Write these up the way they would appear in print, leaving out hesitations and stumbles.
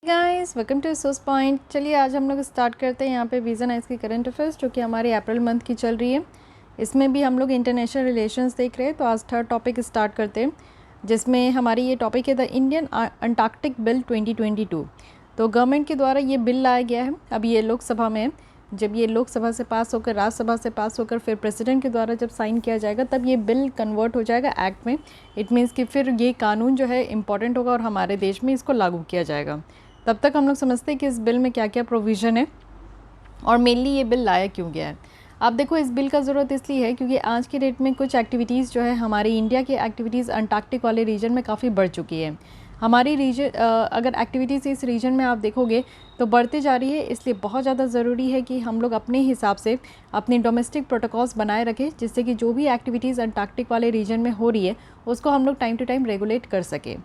Guys welcome to source point. चलिए आज हम लोग स्टार्ट करते हैं यहाँ पे विजन आइस की करंट अफेयर्स जो कि हमारी अप्रैल मंथ की चल रही है। इसमें भी हम लोग इंटरनेशनल रिलेशंस देख रहे हैं। तो आज थर्ड टॉपिक स्टार्ट करते हैं जिसमें हमारी ये टॉपिक है द इंडियन अंटार्कटिक बिल 2022। तो गवर्नमेंट के द्वारा ये बिल लाया गया है। अब ये लोकसभा में है। जब ये लोकसभा से पास होकर राज्यसभा से पास होकर फिर प्रेसिडेंट के द्वारा जब साइन किया जाएगा तब ये बिल कन्वर्ट हो जाएगा एक्ट में। इट मीन्स कि फिर ये कानून जो है इम्पॉर्टेंट होगा और हमारे देश में इसको लागू किया जाएगा। तब तक हम लोग समझते हैं कि इस बिल में क्या क्या प्रोविज़न है और मेनली ये बिल लाया क्यों गया है। आप देखो इस बिल का ज़रूरत इसलिए है क्योंकि आज की डेट में कुछ एक्टिविटीज़ जो है हमारी इंडिया की एक्टिविटीज़ अंटार्कटिक वाले रीजन में काफ़ी बढ़ चुकी है। हमारी रीजन अगर एक्टिविटीज़ इस रीजन में आप देखोगे तो बढ़ते जा रही है। इसलिए बहुत ज़्यादा ज़रूरी है कि हम लोग अपने हिसाब से अपनी डोमेस्टिक प्रोटोकॉल्स बनाए रखें जिससे कि जो भी एक्टिविटीज़ अंटार्कटिक वाले रीजन में हो रही है उसको हम लोग टाइम टू टाइम रेगुलेट कर सकें।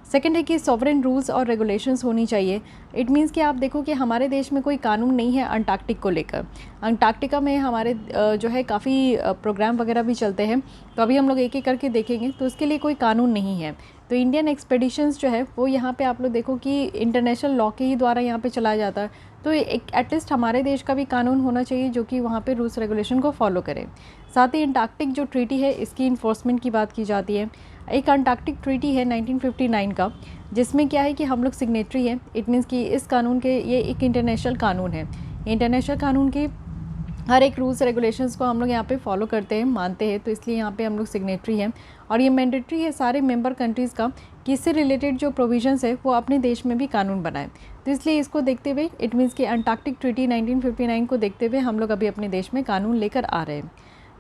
सेकेंड है कि सॉवरेन रूल्स और रेगुलेशंस होनी चाहिए। इट मीन्स कि आप देखो कि हमारे देश में कोई कानून नहीं है अंटार्कटिक को लेकर। अंटार्कटिका में हमारे जो है काफ़ी प्रोग्राम वगैरह भी चलते हैं। तो अभी हम लोग एक एक करके देखेंगे। तो उसके लिए कोई कानून नहीं है। तो इंडियन एक्सपेडिशंस जो है वो यहाँ पे आप लोग देखो कि इंटरनेशनल लॉ के ही द्वारा यहाँ पे चलाया जाता है। तो एक एटलीस्ट हमारे देश का भी कानून होना चाहिए जो कि वहाँ पे रूल्स रेगुलेशन को फॉलो करे। साथ ही अंटार्कटिक जो ट्रीटी है इसकी इन्फोर्समेंट की बात की जाती है। एक अंटार्कटिक ट्रीटी है 1959 का जिसमें क्या है कि हम लोग सिग्नेटरी है। इट मीन्स कि इस कानून के ये एक इंटरनेशनल कानून है। इंटरनेशनल कानून के हर एक रूल्स रेगुलेशंस को हम लोग यहाँ पे फॉलो करते हैं मानते हैं। तो इसलिए यहाँ पे हम लोग सिग्नेटरी हैं और ये मैंडेटरी है सारे मेंबर कंट्रीज़ का कि इससे रिलेटेड जो प्रोविजंस है वो अपने देश में भी कानून बनाएं। तो इसलिए इसको देखते हुए इट मीन्स कि अंटार्कटिक ट्रीटी 1959 को देखते हुए हम लोग अभी अपने देश में कानून लेकर आ रहे हैं।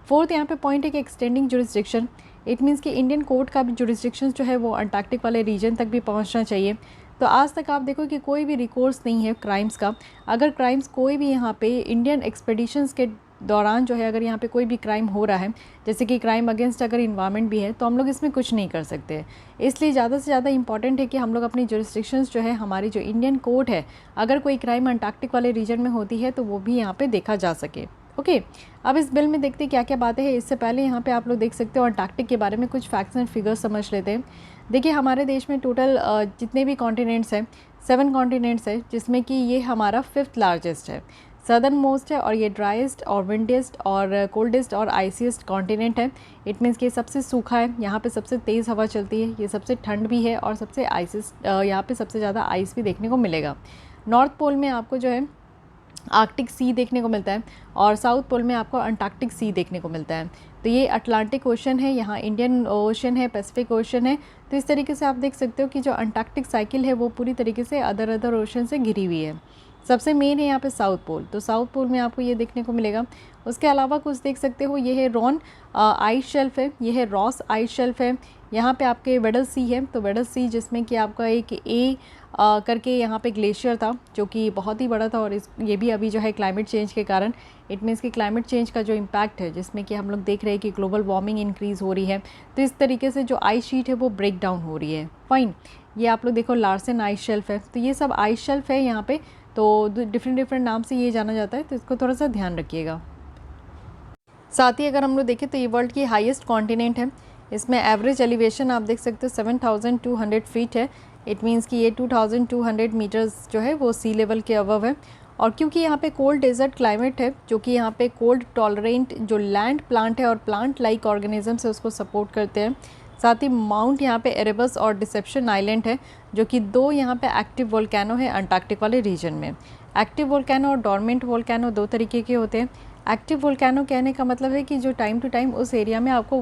फोर्थ यहाँ पे पॉइंट है कि एक्सटेंडिंग जुरिस्डिक्शन। इट मीन्स कि इंडियन कोर्ट का भी जुरिस्डिक्शन जो है वो अंटार्कटिक वाले रीजन तक भी पहुँचना चाहिए। तो आज तक आप देखो कि कोई भी रिकॉर्ड्स नहीं है क्राइम्स का। अगर क्राइम्स कोई भी यहाँ पे इंडियन एक्सपेडिशंस के दौरान जो है अगर यहाँ पे कोई भी क्राइम हो रहा है जैसे कि क्राइम अगेंस्ट अगर इन्वायरमेंट भी है तो हम लोग इसमें कुछ नहीं कर सकते। इसलिए ज़्यादा से ज़्यादा इंपॉर्टेंट है कि हम लोग अपनी जुरिस्डिक्शंस जो है हमारी जो इंडियन कोर्ट है अगर कोई क्राइम अंटार्कटिक वाले रीजन में होती है तो वो भी यहाँ पर देखा जा सके। ओके अब इस बिल में देखते हैं क्या क्या बातें हैं। इससे पहले यहाँ पे आप लोग देख सकते हो अंटार्कटिक के बारे में कुछ फैक्ट्स एंड फिगर्स समझ लेते हैं। देखिए हमारे देश में टोटल जितने भी कॉन्टिनेंट्स हैं 7 कॉन्टिनेंट्स है जिसमें कि ये हमारा 5th लार्जेस्ट है, सदर्न मोस्ट है और ये ड्राइस्ट और विंडेस्ट और कोल्डेस्ट और आइसीएस्ट कॉन्टिनेंट है। इट मीन्स कि ये सबसे सूखा है, यहाँ पे सबसे तेज़ हवा चलती है, ये सबसे ठंड भी है और सबसे आइसेस्ट यहाँ पे सबसे ज़्यादा आइस भी देखने को मिलेगा। नॉर्थ पोल में आपको जो है आर्कटिक सी देखने को मिलता है और साउथ पोल में आपको अंटार्कटिक सी देखने को मिलता है। तो ये अटलांटिक ओशन है, यहाँ इंडियन ओशन है, पैसिफिक ओशन है। तो इस तरीके से आप देख सकते हो कि जो अंटार्कटिक साइकिल है वो पूरी तरीके से अदर ओशन से घिरी हुई है। सबसे मेन है यहाँ पे साउथ पोल। तो साउथ पोल में आपको ये देखने को मिलेगा। उसके अलावा कुछ देख सकते हो ये है रॉन आइस शेल्फ है, ये है रॉस आइस शेल्फ है। यहाँ पे आपके वेडल सी है। तो वेडल सी जिसमें कि आपका एक करके यहाँ पे ग्लेशियर था जो कि बहुत ही बड़ा था और ये भी अभी जो है क्लाइमेट चेंज के कारण इट मीन्स कि क्लाइमेट चेंज का जो इम्पैक्ट है जिसमें कि हम लोग देख रहे हैं कि ग्लोबल वार्मिंग इंक्रीज़ हो रही है। तो इस तरीके से जो आइस शीट है वो ब्रेक डाउन हो रही है। फाइन, ये आप लोग देखो लार्सन आइस शेल्फ है। तो ये सब आइस शेल्फ है यहाँ पे। तो डिफरेंट नाम से ये जाना जाता है। तो इसको थोड़ा सा ध्यान रखिएगा। साथ ही अगर हम लोग देखें तो ये वर्ल्ड की हाईएस्ट कॉन्टिनेंट है। इसमें एवरेज एलिवेशन आप देख सकते हो 7200 फीट है। इट मीन्स कि ये 2200 मीटर्स जो है वो सी लेवल के अबव है। और क्योंकि यहाँ पे कोल्ड डेजर्ट क्लाइमेट है जो कि यहाँ पे कोल्ड टॉलरेंट जो लैंड प्लांट है और प्लांट लाइक ऑर्गेनिजम्स है उसको सपोर्ट करते हैं। साथ ही माउंट यहाँ पे एरेबस और डिसेप्शन आइलैंड है जो कि 2 यहाँ पे एक्टिव वोल्केनो है अंटार्कटिक वाले रीजन में। एक्टिव वोल्केनो और डॉर्मेंट वोल्केनो 2 तरीके के होते हैं। एक्टिव वोल्केनो कहने का मतलब है कि जो टाइम टू टाइम उस एरिया में आपको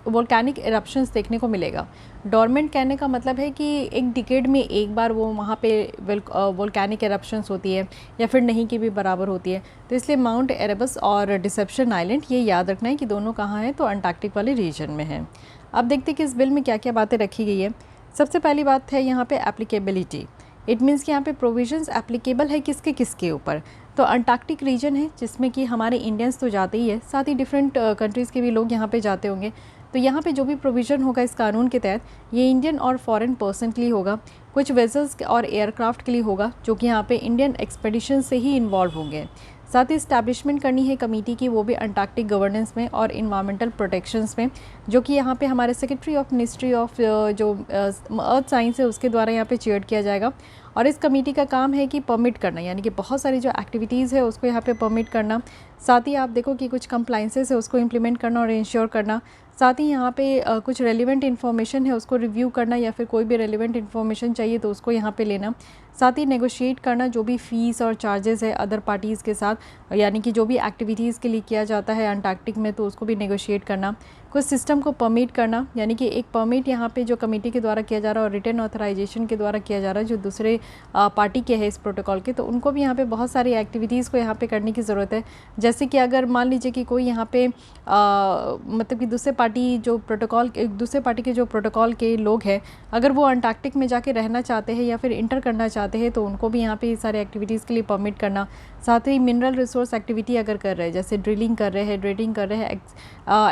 वोल्केनिक इरप्शंस देखने को मिलेगा। डॉर्मेंट कहने का मतलब है कि एक डिकेड में एक बार वो वहाँ पे वोल्केनिक इरप्शंस होती है या फिर नहीं की भी बराबर होती है। तो इसलिए माउंट एरेबस और डिसेप्शन आइलैंड ये याद रखना है कि दोनों कहाँ हैं, तो अंटार्कटिक वाले रीजन में है। अब देखते हैं कि इस बिल में क्या क्या बातें रखी गई है। सबसे पहली बात है यहाँ पे एप्लीकेबिलिटी। इट मीन्स कि यहाँ पे प्रोविजंस एप्लीकेबल है किसके किसके ऊपर। तो अंटार्कटिक रीजन है जिसमें कि हमारे इंडियंस तो जाते ही है, साथ ही डिफरेंट कंट्रीज़ के भी लोग यहाँ पे जाते होंगे। तो यहाँ पे जो भी प्रोविज़न होगा इस कानून के तहत ये इंडियन और फॉरेन पर्सन के लिए होगा। कुछ वेसल्स और एयरक्राफ्ट के लिए होगा जो कि यहाँ पे इंडियन एक्सपेडिशन से ही इन्वॉल्व होंगे। साथ ही इस्टेब्लिशमेंट करनी है कमेटी की, वो भी अंटार्कटिक गवर्नेंस में और इन्वायरमेंटल प्रोटेक्शंस में, जो कि यहाँ पे हमारे सेक्रेटरी ऑफ मिनिस्ट्री ऑफ जो अर्थ साइंस है उसके द्वारा यहाँ पे चेयर्ड किया जाएगा। और इस कमेटी का काम है कि परमिट करना, यानी कि बहुत सारी जो एक्टिविटीज़ है उसको यहाँ पे परमिट करना। साथ ही आप देखो कि कुछ कंप्लाइंसेस है उसको इम्प्लीमेंट करना और इंश्योर करना। साथ ही यहाँ पे कुछ रेलिवेंट इन्फॉर्मेशन है उसको रिव्यू करना, या फिर कोई भी रेलिवेंट इन्फॉर्मेशन चाहिए तो उसको यहाँ पे लेना। साथ ही नेगोशिएट करना जो भी फ़ीस और चार्जेस है अदर पार्टीज़ के साथ, यानी कि जो भी एक्टिविटीज़ के लिए किया जाता है अंटार्कटिक में तो उसको भी नेगोशिएट करना। कुछ सिस्टम को परमिट करना, यानी कि एक परमिट यहाँ पे जो कमेटी के द्वारा किया जा रहा है और रिटन ऑथराइजेशन के द्वारा किया जा रहा है जो दूसरे पार्टी के है इस प्रोटोकॉल के, तो उनको भी यहाँ पे बहुत सारी एक्टिविटीज़ को यहाँ पे करने की ज़रूरत है। जैसे कि अगर मान लीजिए कि कोई यहाँ पे मतलब कि दूसरे पार्टी के जो प्रोटोकॉल के लोग हैं अगर वो अंटार्कटिक में जाके रहना चाहते हैं या फिर इंटर करना चाहते हैं तो उनको भी यहाँ पे सारे एक्टिविटीज़ के लिए परमिट करना। साथ ही मिनरल रिसोर्स एक्टिविटी अगर कर रहे हैं, जैसे ड्रिलिंग कर रहे हैं, ड्रेडिंग कर रहे हैं,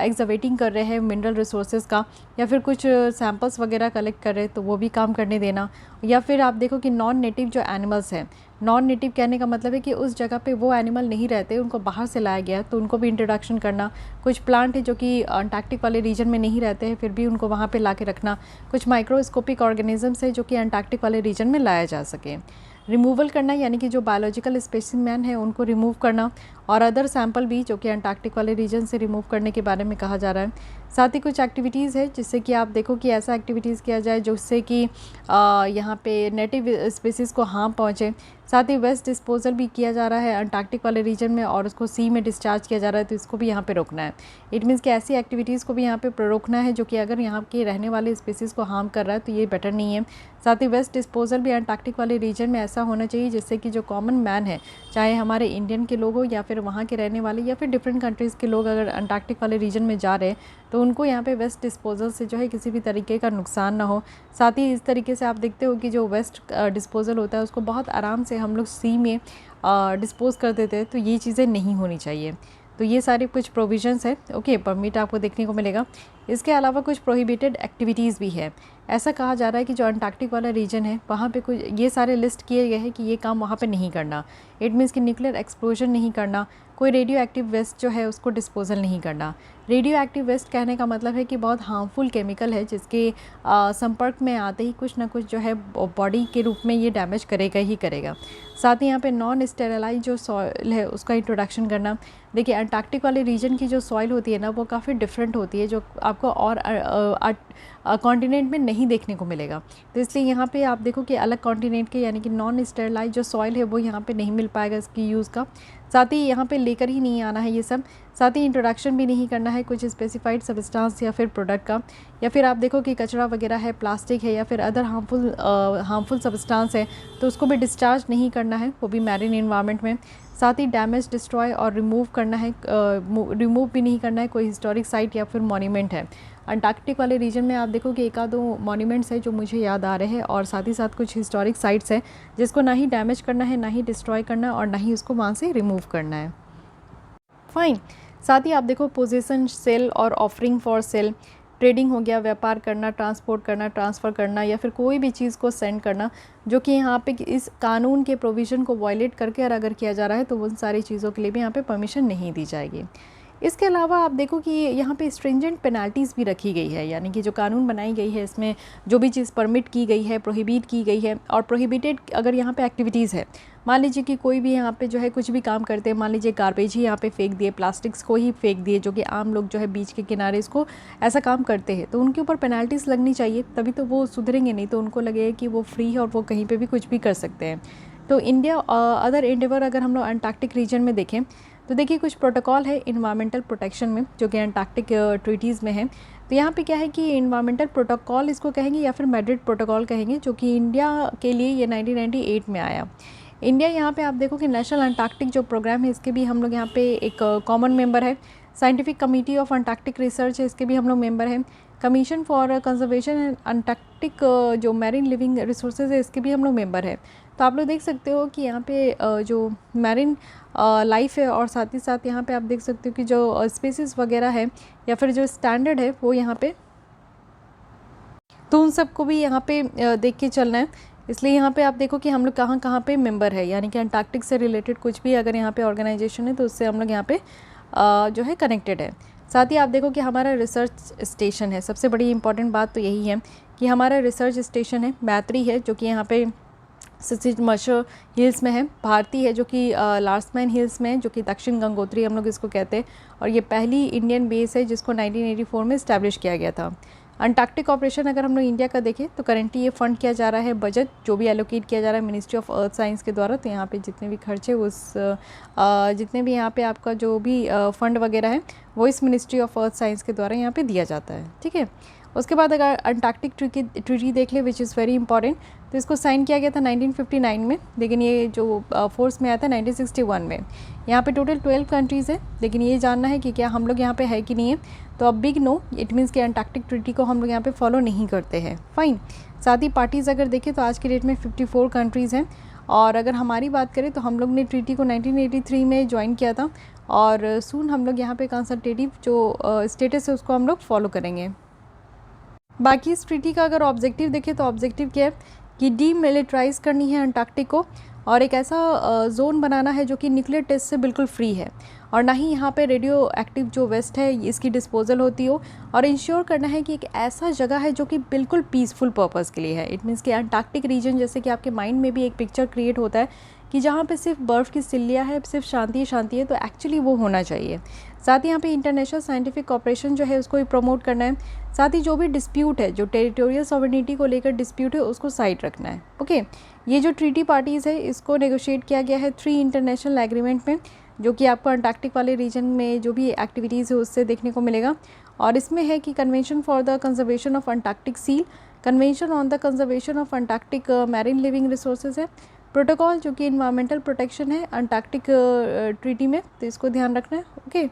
एक्सकवेटिंग कर रहे हैं मिनरल रिसोर्सेज का, या फिर कुछ सैंपल्स वगैरह कलेक्ट कर रहे हैं तो वो भी काम करने देना। या फिर आप देखो कि नॉन नेटिव जो एनिमल्स हैं, नॉन नेटिव कहने का मतलब है कि उस जगह पे वो एनिमल नहीं रहते, उनको बाहर से लाया गया तो उनको भी इंट्रोडक्शन करना। कुछ प्लांट है जो कि अंटार्कटिक वाले रीजन में नहीं रहते हैं फिर भी उनको वहाँ पे ला के रखना। कुछ माइक्रोस्कोपिक ऑर्गेनिजम्स है जो कि अंटार्कटिक वाले रीजन में लाया जा सके। रिमूवल करना, यानी कि जो बायोलॉजिकल स्पेसिमेन है उनको रिमूव करना, और अदर सैंपल भी जो कि अंटार्कटिक वाले रीजन से रिमूव करने के बारे में कहा जा रहा है। साथ ही कुछ एक्टिविटीज़ है जिससे कि आप देखो कि ऐसा एक्टिविटीज़ किया जाए जिससे कि यहाँ पे नेटिव स्पीसीज़ को हार्म पहुँचे। साथ ही वेस्ट डिस्पोजल भी किया जा रहा है अंटार्कटिक वाले रीजन में और उसको सी में डिस्चार्ज किया जा रहा है तो इसको भी यहाँ पे रोकना है। इट मीन्स कि ऐसी एक्टिविटीज़ को भी यहाँ पे रोकना है जो कि अगर यहाँ के रहने वाले स्पीसीज़ को हार्म कर रहा है तो ये बेटर नहीं है। साथ ही वेस्ट डिस्पोजल भी अंटार्कटिक वाले रीजन में ऐसा होना चाहिए जिससे कि जो कॉमन मैन है, चाहे हमारे इंडियन के लोग हो या फिर वहाँ के रहने वाले या फिर डिफरेंट कंट्रीज़ के लोग अगर अंटार्कटिक वाले रीजन में जा रहे हैं तो उनको यहाँ पे वेस्ट डिस्पोजल से जो है किसी भी तरीके का नुकसान ना हो। साथ ही इस तरीके से आप देखते हो कि जो वेस्ट डिस्पोजल होता है उसको बहुत आराम से हम लोग सी में डिस्पोज कर देते हैं, तो ये चीज़ें नहीं होनी चाहिए। तो ये सारे कुछ प्रोविजंस है। ओके, परमिट आपको देखने को मिलेगा। इसके अलावा कुछ प्रोहिबिटेड एक्टिविटीज़ भी है। ऐसा कहा जा रहा है कि जो अंटार्कटिक वाला रीजन है वहाँ पे कुछ ये सारे लिस्ट किए गए हैं कि ये काम वहाँ पे नहीं करना। इट मीन्स कि न्यूक्लियर एक्सप्लोजन नहीं करना, कोई रेडियो एक्टिव वेस्ट जो है उसको डिस्पोजल नहीं करना। रेडियो एक्टिव वेस्ट कहने का मतलब है कि बहुत हार्मफुल केमिकल है जिसके संपर्क में आते ही कुछ ना कुछ जो है बॉडी के रूप में ये डैमेज करेगा ही करेगा। साथ ही यहाँ पे नॉन स्टेरिलाइज जो सॉइल है उसका इंट्रोडक्शन करना। देखिए अंटार्कटिक वाले रीजन की जो सॉइल होती है ना वो काफ़ी डिफरेंट होती है जो आपको और कॉन्टिनेंट में नहीं देखने को मिलेगा। तो इसलिए यहाँ पे आप देखो कि अलग कॉन्टिनेंट के यानी कि नॉन स्टेरिलाइज जो सॉइल है वो यहाँ पे नहीं मिल पाएगा इसकी यूज़ का। साथ ही यहाँ पे लेकर ही नहीं आना है ये सब। साथ ही इंट्रोडक्शन भी नहीं करना है कुछ स्पेसिफाइड सब्सटेंस या फिर प्रोडक्ट का। या फिर आप देखो कि कचरा वगैरह है, प्लास्टिक है या फिर अदर हार्मफुल सब्सटेंस है तो उसको भी डिस्चार्ज नहीं करना है, वो भी मैरीन एनवायरनमेंट में। साथ ही डैमेज, डिस्ट्रॉय और रिमूव करना है, रिमूव भी नहीं करना है कोई हिस्टोरिक साइट या फिर मॉन्यूमेंट है। अंटार्कटिक वाले रीजन में आप देखो कि एक आध दो मॉन्यूमेंट्स हैं जो मुझे याद आ रहे हैं और साथ ही साथ कुछ हिस्टोरिक साइट्स हैं जिसको ना ही डैमेज करना है, ना ही डिस्ट्रॉय करना है और ना ही उसको वहाँ से रिमूव करना है। फाइन। साथ ही आप देखो पोजीशन, सेल और ऑफरिंग फॉर सेल, ट्रेडिंग हो गया, व्यापार करना, ट्रांसपोर्ट करना, ट्रांसफ़र करना या फिर कोई भी चीज़ को सेंड करना जो कि यहाँ पे इस कानून के प्रोविज़न को वायलेट करके और अगर किया जा रहा है तो उन सारी चीज़ों के लिए भी यहाँ पे परमिशन नहीं दी जाएगी। इसके अलावा आप देखो कि यहाँ पे स्ट्रिंजेंट पेनाल्टीज़ भी रखी गई है, यानी कि जो कानून बनाई गई है इसमें जो भी चीज़ परमिट की गई है, प्रोहिबिट की गई है और प्रोहिबिटेड अगर यहाँ पे एक्टिविटीज़ है, मान लीजिए कि कोई भी यहाँ पे जो है कुछ भी काम करते हैं, मान लीजिए गार्बेज ही यहाँ पे फेंक दिए, प्लास्टिक्स को ही फेंक दिए जो कि आम लोग जो है बीच के किनारे इसको ऐसा काम करते हैं तो उनके ऊपर पेनाल्टीज़ लगनी चाहिए, तभी तो वो सुधरेंगे, नहीं तो उनको लगेगा कि वो फ्री है और वो कहीं पर भी कुछ भी कर सकते हैं। तो इंडिया अदर एंडेवर अगर हम लोग अंटार्कटिक रीजन में देखें तो देखिए कुछ प्रोटोकॉल है इन्वायरमेंटल प्रोटेक्शन में जो कि अंटार्कटिक ट्रीटीज़ में है। तो यहाँ पे क्या है कि इन्वायरमेंटल प्रोटोकॉल इसको कहेंगे या फिर मैड्रिड प्रोटोकॉल कहेंगे जो कि इंडिया के लिए ये 1998 में आया। इंडिया यहाँ पे आप देखो कि नेशनल अंटार्कटिक जो प्रोग्राम है इसके भी हम लोग यहाँ पे एक कॉमन मेंबर है। Scientific committee of Antarctic research है इसके भी हम लोग मेंबर हैं। Commission for conservation and Antarctic जो मैरीन लिविंग रिसोर्सेज है इसके भी हम लोग मेंबर है। तो आप लोग देख सकते हो कि यहाँ पे जो मैरीन लाइफ है और साथ ही साथ यहाँ पे आप देख सकते हो कि जो स्पीसीज़ वगैरह है या फिर जो स्टैंडर्ड है वो यहाँ पे, तो उन सबको भी यहाँ पे देख के चलना है। इसलिए यहाँ पे आप देखो कि हम लोग कहाँ कहाँ पे मेंबर है, यानी कि अंटार्कटिक से रिलेटेड कुछ भी अगर यहाँ पे ऑर्गेनाइजेशन है तो उससे हम लोग यहाँ पे जो है कनेक्टेड है। साथ ही आप देखो कि हमारा रिसर्च स्टेशन है, सबसे बड़ी इंपॉर्टेंट बात तो यही है कि हमारा रिसर्च स्टेशन है मैत्री है जो कि यहाँ पे सिचिमशर हिल्स में है। भारती है जो कि लार्समैन हिल्स में है, जो कि दक्षिण गंगोत्री हम लोग इसको कहते हैं, और ये पहली इंडियन बेस है जिसको 1984 में इस्टेब्लिश किया गया था। अंटार्कटिक ऑपरेशन अगर हम लोग इंडिया का देखें तो करंटली ये फंड किया जा रहा है, बजट जो भी एलोकेट किया जा रहा है मिनिस्ट्री ऑफ अर्थ साइंस के द्वारा। तो यहाँ पे जितने भी खर्चे जितने भी यहाँ पे आपका जो भी फंड वगैरह है वो इस मिनिस्ट्री ऑफ अर्थ साइंस के द्वारा यहाँ पे दिया जाता है, ठीक है। उसके बाद अगर अंटार्कटिक ट्रीटी देख ले, विच इज़ वेरी इंपॉर्टेंट, तो इसको साइन किया गया था 1959 में, लेकिन ये जो फोर्स में आया था 1961 में। यहाँ पे टोटल 12 कंट्रीज़ है, लेकिन ये जानना है कि क्या हम लोग यहाँ पे है कि नहीं है। तो अब बिग नो, इट मीन्स कि अंटार्कटिक ट्रीटी को हम लोग यहाँ पे फॉलो नहीं करते हैं, फाइन। साथ ही पार्टीज़ अगर देखें तो आज के डेट में 54 कंट्रीज़ हैं, और अगर हमारी बात करें तो हम लोग ने ट्रीटी को 1983 में ज्वाइन किया था, और सून हम लोग यहाँ पे कंसल्टेटिव जो स्टेटस है उसको हम लोग फॉलो करेंगे। बाकी इस ट्रीटी का अगर ऑब्जेक्टिव देखें तो ऑब्जेक्टिव क्या है कि डीमिलिटराइज करनी है अंटार्कटिक को, और एक ऐसा जोन बनाना है जो कि न्यूक्लियर टेस्ट से बिल्कुल फ्री है, और ना ही यहाँ पे रेडियो एक्टिव जो वेस्ट है इसकी डिस्पोजल होती हो, और इंश्योर करना है कि एक ऐसा जगह है जो कि बिल्कुल पीसफुल पर्पस के लिए है। इट मीन्स कि अंटार्कटिक रीजन, जैसे कि आपके माइंड में भी एक पिक्चर क्रिएट होता है कि जहाँ पे सिर्फ बर्फ़ की सिल्लियाँ है, सिर्फ शांति शांति है, तो एक्चुअली वो होना चाहिए। साथ ही यहाँ पे इंटरनेशनल साइंटिफिक कोऑपरेशन जो है उसको भी प्रमोट करना है। साथ ही जो भी डिस्प्यूट है, जो टेरिटोरियल सॉवरेनिटी को लेकर डिस्प्यूट है, उसको साइड रखना है, ओके। ये जो ट्रीटी पार्टीज़ है इसको नेगोशिएट किया गया है 3 इंटरनेशनल एग्रीमेंट में, जो कि आपको अंटार्कटिक वाले रीजन में जो भी एक्टिविटीज़ है उससे देखने को मिलेगा। और इसमें है कि convention for the conservation of Antarctic seal, convention on the conservation of Antarctic marine living resources है, प्रोटोकॉल जो कि इन्वायरमेंटल प्रोटेक्शन है अंटार्कटिक ट्रीटी में, तो इसको ध्यान रखना है, ओके।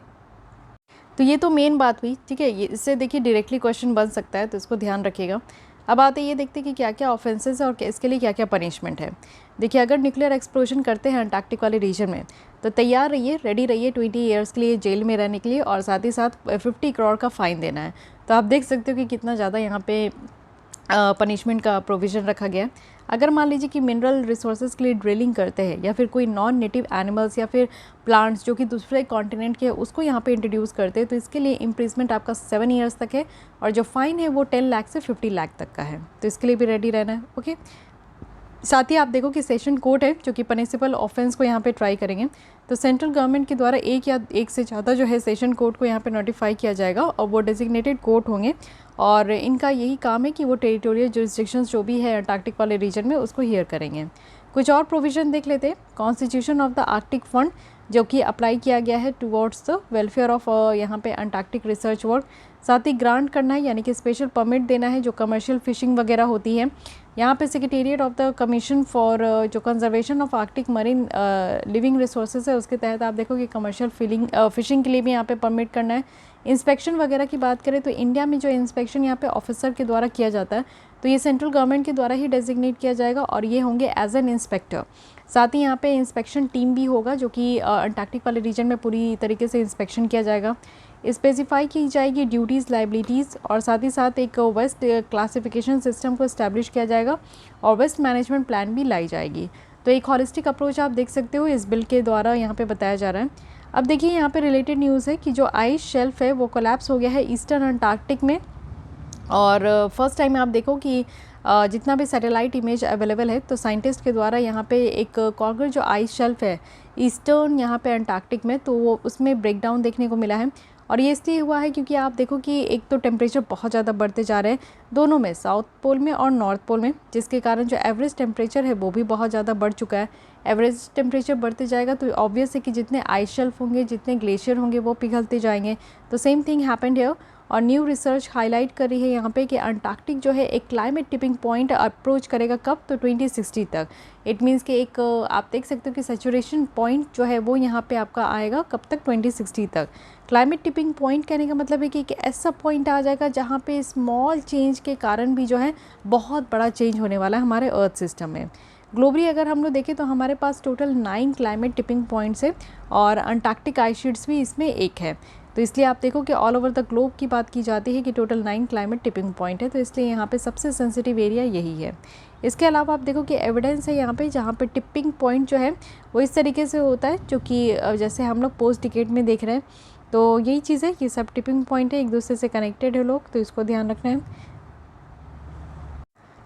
तो ये तो मेन बात हुई, ठीक है। ये इससे देखिए डायरेक्टली क्वेश्चन बन सकता है, तो इसको ध्यान रखिएगा। अब आते ये देखते कि क्या क्या ऑफेंसेस है और इसके लिए क्या क्या पनिशमेंट है। देखिए, अगर न्यूक्लियर एक्सप्लोजन करते हैं अंटार्कटिक वाले रीजन में तो तैयार रहिए, रेडी रहिए 20 ईयर्स के लिए जेल में रहने के लिए, और साथ ही साथ 50 करोड़ का फ़ाइन देना है। तो आप देख सकते हो कि कितना ज़्यादा यहाँ पे पनिशमेंट का प्रोविज़न रखा गया है। अगर मान लीजिए कि मिनरल रिसोर्सेज के लिए ड्रिलिंग करते हैं, या फिर कोई नॉन नेटिव एनिमल्स या फिर प्लांट्स जो कि दूसरे कॉन्टिनेंट के उसको यहाँ पे इंट्रोड्यूस करते हैं, तो इसके लिए इम्प्रिजमेंट आपका 7 ईयर्स तक है, और जो फ़ाइन है वो 10 लाख से 50 लाख तक का है। तो इसके लिए भी रेडी रहना है, ओके। साथ ही आप देखो कि सेशन कोर्ट है जो कि पनिशेबल ऑफेंस को यहाँ पे ट्राई करेंगे। तो सेंट्रल गवर्नमेंट के द्वारा एक या एक से ज़्यादा जो है सेशन कोर्ट को यहाँ पे नोटिफाई किया जाएगा, और वो डेजिग्नेटेड कोर्ट होंगे, और इनका यही काम है कि वो टेरिटोरियल जुरिस्डिक्शंस जो भी है अंटार्कटिक वाले रीजन में उसको हियर करेंगे। कुछ और प्रोविज़न देख लेते हैं। Constitution of the Arctic fund जो कि अप्लाई किया गया है टुवर्ड्स द वेलफेयर ऑफ यहाँ पे अंटार्कटिक रिसर्च वर्क। साथ ही ग्रांट करना है, यानी कि स्पेशल परमिट देना है जो कमर्शियल फिशिंग वगैरह होती है। यहाँ पे secretariat of the commission for जो conservation of Arctic marine living resources है, उसके तहत आप देखो कि कमर्शियल फिशिंग के लिए भी यहाँ पे परमिट करना है। इंस्पेक्शन वगैरह की बात करें तो इंडिया में जो इंस्पेक्शन यहाँ पे ऑफिसर के द्वारा किया जाता है, तो ये सेंट्रल गवर्नमेंट के द्वारा ही डेजिग्नेट किया जाएगा, और ये होंगे एज एन इंस्पेक्टर। साथ ही यहाँ पे इंस्पेक्शन टीम भी होगा जो कि अंटार्कटिक वाले रीजन में पूरी तरीके से इंस्पेक्शन किया जाएगा। स्पेसिफाई की जाएगी ड्यूटीज़, लाइबिलिटीज़, और साथ ही साथ एक वेस्ट क्लासिफिकेशन सिस्टम को इस्टेब्लिश किया जाएगा, और वेस्ट मैनेजमेंट प्लान भी लाई जाएगी। तो एक हॉलिस्टिक अप्रोच आप देख सकते हो इस बिल के द्वारा यहाँ पे बताया जा रहा है। अब देखिए यहाँ पे रिलेटेड न्यूज़ है कि जो आइस शेल्फ है वो कोलैप्स हो गया है ईस्टर्न अंटार्कटिक में, और फर्स्ट टाइम आप देखो कि जितना भी सैटेलाइट इमेज अवेलेबल है, तो साइंटिस्ट के द्वारा यहाँ पे एक कॉर्गर जो आइस शेल्फ है ईस्टर्न यहाँ पे अंटार्कटिक में, तो वो उसमें ब्रेकडाउन देखने को मिला है। और ये इसलिए हुआ है क्योंकि आप देखो कि एक तो टेम्परेचर बहुत ज़्यादा बढ़ते जा रहे हैं दोनों में, साउथ पोल में और नॉर्थ पोल में, जिसके कारण जो एवरेज टेम्परेचर है वो भी बहुत ज़्यादा बढ़ चुका है। एवरेज टेम्परेचर बढ़ते जाएगा तो ऑब्वियस है कि जितने आइस शेल्फ होंगे, जितने ग्लेशियर होंगे वो पिघलते जाएंगे। तो सेम थिंग हैपेंड हियर, और न्यू रिसर्च हाईलाइट कर रही है यहाँ पे कि अंटार्कटिक जो है एक क्लाइमेट टिपिंग पॉइंट अप्रोच करेगा कब, तो 2060 तक। इट मीन्स कि एक आप देख सकते हो कि सैचुरेशन पॉइंट जो है वो यहाँ पे आपका आएगा कब तक, 2060 तक। क्लाइमेट टिपिंग पॉइंट कहने का मतलब है कि एक ऐसा पॉइंट आ जाएगा जहाँ पे स्मॉल चेंज के कारण भी जो है बहुत बड़ा चेंज होने वाला है हमारे अर्थ सिस्टम में। ग्लोबली अगर हम लोग देखें तो हमारे पास टोटल 9 क्लाइमेट टिपिंग पॉइंट्स है, और अंटार्कटिक आइस शीट्स भी इसमें एक है। तो इसलिए आप देखो कि ऑल ओवर द ग्लोब की बात की जाती है कि टोटल 9 क्लाइमेट टिपिंग पॉइंट है, तो इसलिए यहाँ पे सबसे सेंसिटिव एरिया यही है। इसके अलावा आप देखो कि एविडेंस है यहाँ पे जहाँ पे टिपिंग पॉइंट जो है वो इस तरीके से होता है, जो कि जैसे हम लोग पोस्ट डिकेड में देख रहे हैं, तो यही चीज़ है कि सब टिपिंग पॉइंट है, एक दूसरे से कनेक्टेड है लोग, तो इसको ध्यान रखना है।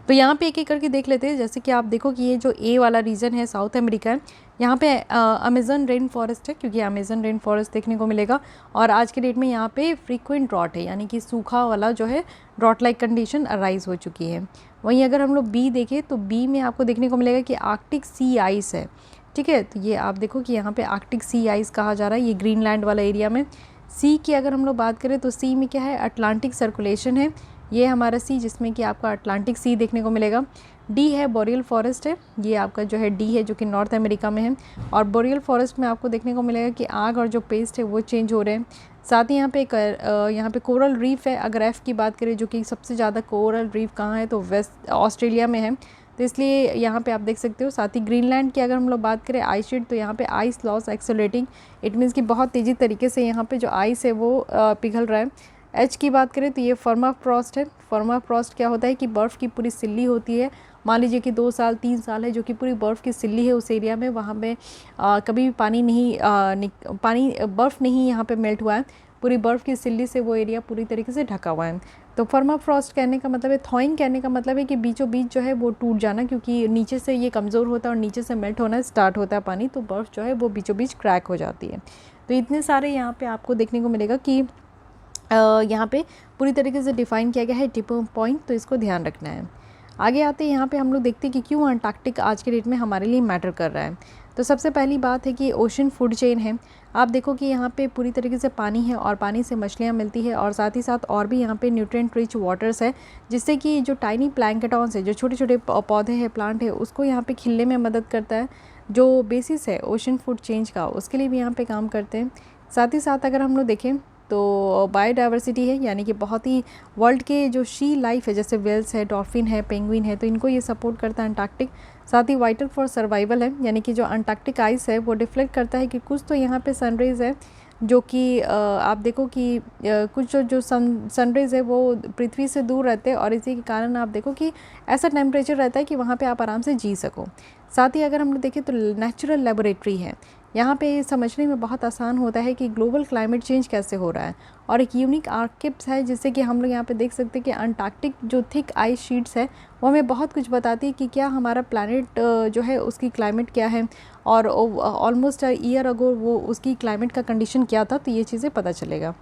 तो यहाँ पे एक एक करके देख लेते हैं। जैसे कि आप देखो कि ये जो ए वाला रीजन है साउथ अमेरिका है, यहाँ पे अमेज़न रेन फॉरेस्ट है, क्योंकि अमेज़न रेन फॉरेस्ट देखने को मिलेगा। और आज के डेट में यहाँ पे फ्रीक्वेंट ड्रॉट है, यानी कि सूखा वाला जो है ड्रॉट लाइक कंडीशन अराइज हो चुकी है। वहीं अगर हम लोग बी देखें तो बी में आपको देखने को मिलेगा कि आर्कटिक सी आइस है, ठीक है। तो ये आप देखो कि यहाँ पे आर्कटिक सी आइस कहा जा रहा है, ये ग्रीनलैंड वाला एरिया में। सी की अगर हम लोग बात करें तो सी में क्या है, अटलांटिक सर्कुलेशन है, ये हमारा सी, जिसमें कि आपका अटलांटिक सी देखने को मिलेगा। डी है बोरियल फॉरेस्ट है, ये आपका जो है डी है, जो कि नॉर्थ अमेरिका में है। और बोरियल फॉरेस्ट में आपको देखने को मिलेगा कि आग और जो पेस्ट है वो चेंज हो रहे हैं। साथ ही यहाँ पे कोरल रीफ है। अगर एफ की बात करें, जो कि सबसे ज़्यादा कोरल रीफ कहाँ है, तो वेस्ट ऑस्ट्रेलिया में है, तो इसलिए यहाँ पे आप देख सकते हो। साथ ही ग्रीनलैंड की अगर हम लोग बात करें आइस शीट, तो यहाँ पे ice loss accelerating, it means कि बहुत तेज़ी तरीके से यहाँ पे जो आइस है वो पिघल रहा है। एच की बात करें तो ये पर्माफ्रॉस्ट है। पर्माफ्रॉस्ट क्या होता है कि बर्फ़ की पूरी सिल्ली होती है। मान लीजिए कि 2 साल 3 साल है जो कि पूरी बर्फ़ की सिल्ली है उस एरिया में, वहाँ पे कभी भी पानी नहीं बर्फ़ नहीं यहाँ पे मेल्ट हुआ है, पूरी बर्फ़ की सिल्ली से वो एरिया पूरी तरीके से ढका हुआ है। तो पर्माफ्रॉस्ट कहने का मतलब है, थॉइंग कहने का मतलब है कि बीचों बीच जो है वो टूट जाना, क्योंकि नीचे से ये कमज़ोर होता है और नीचे से मेल्ट होना स्टार्ट होता है पानी, तो बर्फ़ जो है वो बीचों बीच क्रैक हो जाती है। तो इतने सारे यहाँ पे आपको देखने को मिलेगा कि यहाँ पे पूरी तरीके से डिफ़ाइन किया गया है टिपिंग पॉइंट, तो इसको ध्यान रखना है। आगे आते हैं यहाँ पे हम लोग देखते हैं कि क्यों अंटार्कटिक आज के डेट में हमारे लिए मैटर कर रहा है। तो सबसे पहली बात है कि ओशन फूड चेन है। आप देखो कि यहाँ पे पूरी तरीके से पानी है और पानी से मछलियाँ मिलती है, और साथ ही साथ और भी यहाँ पे न्यूट्रिएंट रिच वाटर्स है, जिससे कि जो टाइनी प्लैंकटॉन्स है, जो छोटे छोटे पौधे हैं, प्लांट है, उसको यहाँ पे खिलने में मदद करता है। जो बेसिस है ओशन फूड चेंज का, उसके लिए भी यहाँ पे काम करते हैं। साथ ही साथ अगर हम लोग देखें तो बायोडाइवर्सिटी है, यानी कि बहुत ही वर्ल्ड के जो शी लाइफ है, जैसे वेल्स है, डॉल्फिन है, पेंगुइन है, तो इनको ये सपोर्ट करता है अंटार्कटिक। साथ ही वाइटल फॉर सर्वाइवल है, यानी कि जो अंटार्कटिक आइस है वो डिफ्लेक्ट करता है कि कुछ तो यहाँ पे सनरेज है, जो कि आप देखो कि कुछ जो सनरेज है वो पृथ्वी से दूर रहते हैं, और इसी के कारण आप देखो कि ऐसा टेम्परेचर रहता है कि वहाँ पे आप आराम से जी सको। साथ ही अगर हम लोग देखें तो नेचुरल लेबोरेटरी है, यहाँ पे समझने में बहुत आसान होता है कि ग्लोबल क्लाइमेट चेंज कैसे हो रहा है। और एक यूनिक आर्किप्स है, जिससे कि हम लोग यहाँ पे देख सकते हैं कि अंटार्कटिक जो थिक आइस शीट्स है वो हमें बहुत कुछ बताती है कि क्या हमारा प्लैनेट जो है उसकी क्लाइमेट क्या है, और ऑलमोस्ट ईयर अगो वो उसकी क्लाइमेट का कंडीशन क्या था, तो ये चीज़ें पता चलेगा।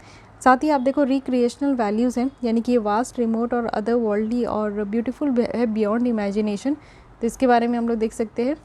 साथ ही आप देखो रिक्रिएशनल वैल्यूज़ हैं, यानी कि ये वास्ट, रिमोट और अदर वर्ल्डली और ब्यूटीफुल है बियॉन्ड इमेजिनेशन, तो इसके बारे में हम लोग देख सकते हैं।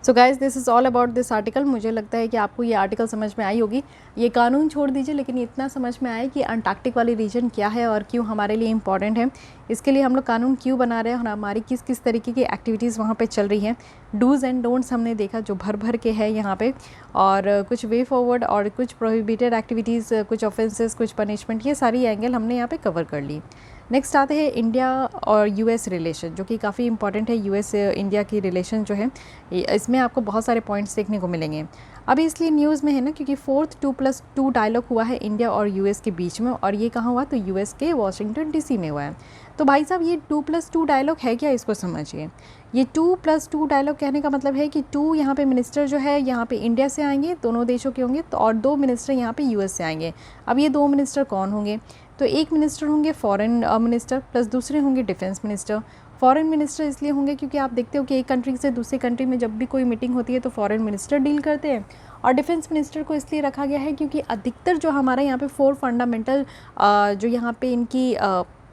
So guys this is all about this article. मुझे लगता है कि आपको ये आर्टिकल समझ में आई होगी। ये कानून छोड़ दीजिए, लेकिन इतना समझ में आया कि अंटार्कटिक वाली रीजन क्या है और क्यों हमारे लिए इम्पॉर्टेंट है, इसके लिए हम लोग कानून क्यों बना रहे हैं और हमारी किस किस तरीके की एक्टिविटीज़ वहाँ पे चल रही हैं। डूज़ एंड डोंट्स हमने देखा जो भर भर के है यहाँ पे, और कुछ वे फॉरवर्ड और कुछ प्रोहिबिटेड एक्टिविटीज़, कुछ ऑफेंसेस, कुछ पनिशमेंट, ये सारी एंगल हमने यहाँ पे कवर कर ली। नेक्स्ट आते हैं इंडिया और यूएस रिलेशन, जो कि काफ़ी इंपॉर्टेंट है। यूएस इंडिया की रिलेशन जो है, इसमें आपको बहुत सारे पॉइंट्स देखने को मिलेंगे। अभी इसलिए न्यूज़ में है ना, क्योंकि 4th 2+2 डायलॉग हुआ है इंडिया और यूएस के बीच में, और ये कहाँ हुआ, तो यूएस के वाशिंगटन डीसी में हुआ है। तो भाई साहब ये 2+2 डायलॉग है क्या, इसको समझिए। ये 2+2 डायलॉग कहने का मतलब है कि 2 यहाँ पे मिनिस्टर जो है यहाँ पे इंडिया से आएंगे, दोनों देशों के होंगे, तो और 2 मिनिस्टर यहाँ पे यूएस से आएंगे। अब ये 2 मिनिस्टर कौन होंगे, तो एक मिनिस्टर होंगे फॉरेन मिनिस्टर, प्लस दूसरे होंगे डिफेंस मिनिस्टर। फॉरेन मिनिस्टर इसलिए होंगे क्योंकि आप देखते हो कि एक कंट्री से दूसरी कंट्री में जब भी कोई मीटिंग होती है तो फॉरेन मिनिस्टर डील करते हैं। और डिफेंस मिनिस्टर को इसलिए रखा गया है क्योंकि अधिकतर जो हमारा यहाँ पे 4 फंडामेंटल जो यहाँ पे इनकी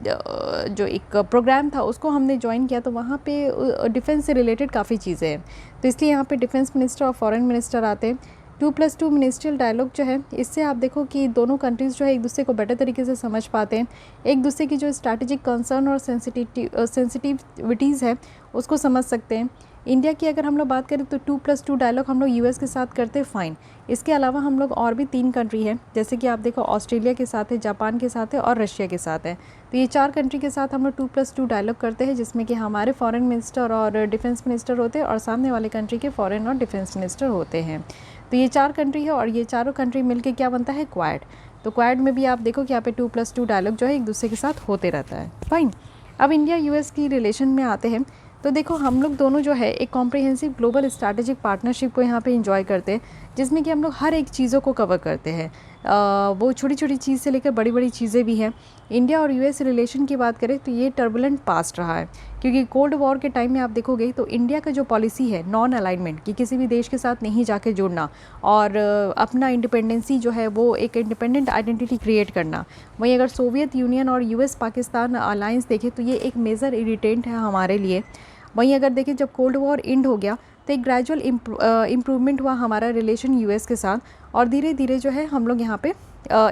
जो एक प्रोग्राम था उसको हमने ज्वाइन किया, तो वहाँ पे डिफेंस से रिलेटेड काफ़ी चीज़ें हैं, तो इसलिए यहाँ पे डिफेंस मिनिस्टर और फॉरेन मिनिस्टर आते हैं। 2+2 मिनिस्ट्रियल डायलॉग जो है, इससे आप देखो कि दोनों कंट्रीज़ जो है एक दूसरे को बेटर तरीके से समझ पाते हैं, एक दूसरे की जो स्ट्रैटेजिक कंसर्न और सेंसिटिविटीज़ है उसको समझ सकते हैं। इंडिया की अगर हम लोग बात करें तो 2+2 डायलॉग हम लोग यूएस के साथ करते हैं, फ़ाइन। इसके अलावा हम लोग और भी 3 कंट्री हैं, जैसे कि आप देखो ऑस्ट्रेलिया के साथ है, जापान के साथ है और रशिया के साथ है। तो ये 4 कंट्री के साथ हम लोग 2+2 डायलॉग करते हैं, जिसमें कि हमारे फॉरेन मिनिस्टर और डिफेंस मिनिस्टर होते हैं और सामने वाले कंट्री के फॉरेन और डिफेंस मिनिस्टर होते हैं। तो ये 4 कंट्री है और ये चारों कंट्री मिलके क्या बनता है, क्वाड। तो क्वाड में भी आप देखो कि यहाँ पे 2+2 डायलॉग जो है एक दूसरे के साथ होते रहता है, फाइन। अब इंडिया यूएस की रिलेशन में आते हैं, तो देखो हम लोग दोनों जो है एक कॉम्प्रिहेंसिव ग्लोबल स्ट्रैटेजिक पार्टनरशिप को यहाँ पे एंजॉय करते हैं। जिसमें कि हम लोग हर एक चीज़ों को कवर करते हैं। वो छोटी छोटी चीज़ से लेकर बड़ी बड़ी चीज़ें भी हैं। इंडिया और यूएस रिलेशन की बात करें तो ये टर्बुलेंट पास्ट रहा है, क्योंकि कोल्ड वॉर के टाइम में आप देखोगे तो इंडिया का जो पॉलिसी है नॉन अलाइनमेंट कि किसी भी देश के साथ नहीं जाके जुड़ना और अपना इंडिपेंडेंसी जो है वो एक इंडिपेंडेंट आइडेंटिटी क्रिएट करना। वहीं अगर सोवियत यूनियन और यूएस पाकिस्तान अलायंस देखें तो ये एक मेजर इरिटेंट है हमारे लिए। वहीं अगर देखें जब कोल्ड वॉर एंड हो गया तो एक ग्रेजुअल इम्प्रूवमेंट हुआ हमारा रिलेशन यूएस के साथ, और धीरे धीरे जो है हम लोग यहाँ पे